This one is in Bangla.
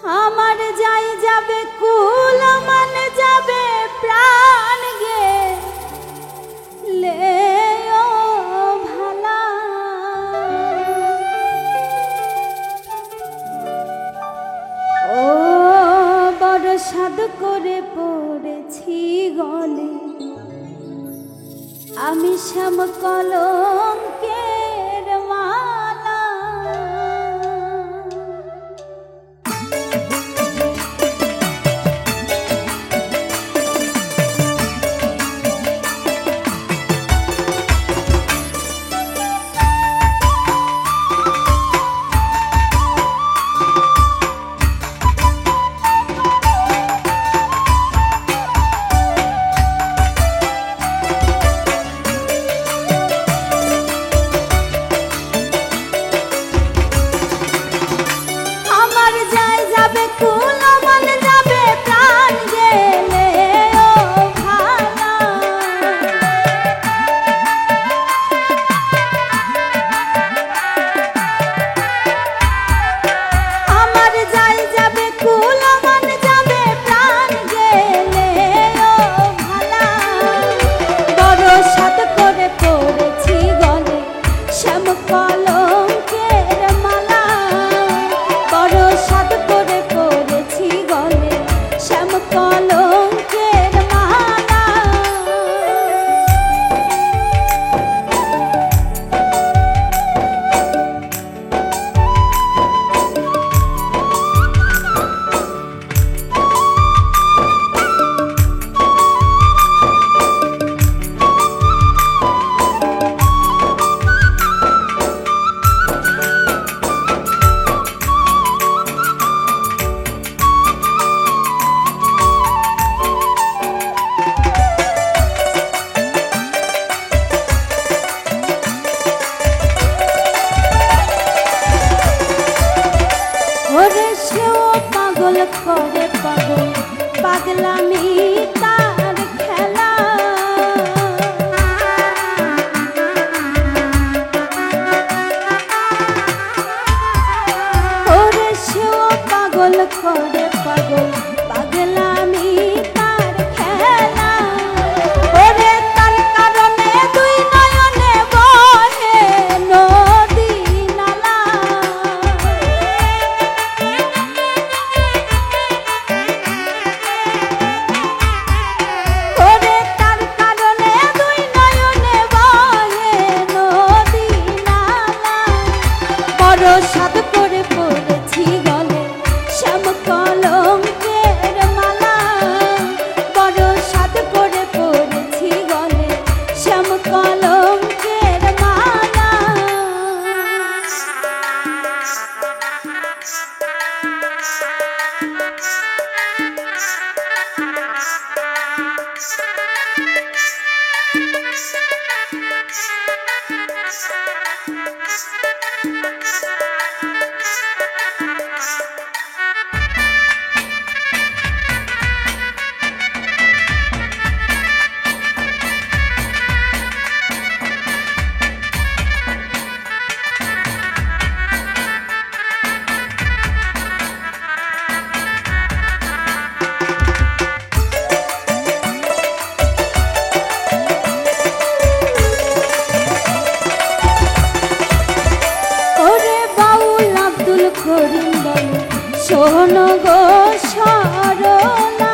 আমার যাই যাবে কুল মান যাবে প্রাণ গে লে ও ভালা ও বড় সাদ করে পড়েছি গলে আমি শ্যাম কলঙ্কের মালা পাগল করে পাগল পাগলামি তার খেলা ওরে সেও পাগল করে পাগল পাগলামি তার খেলা ওরে তার কারণে দুই নয়নে বহে নদী নালা সাদ করে পড়েছি গলে শ্যাম কলঙ্কের মালা বড় সাদ করে পড়েছি গলে শ্যাম কলঙ্কের মালা শোনো গো সরলা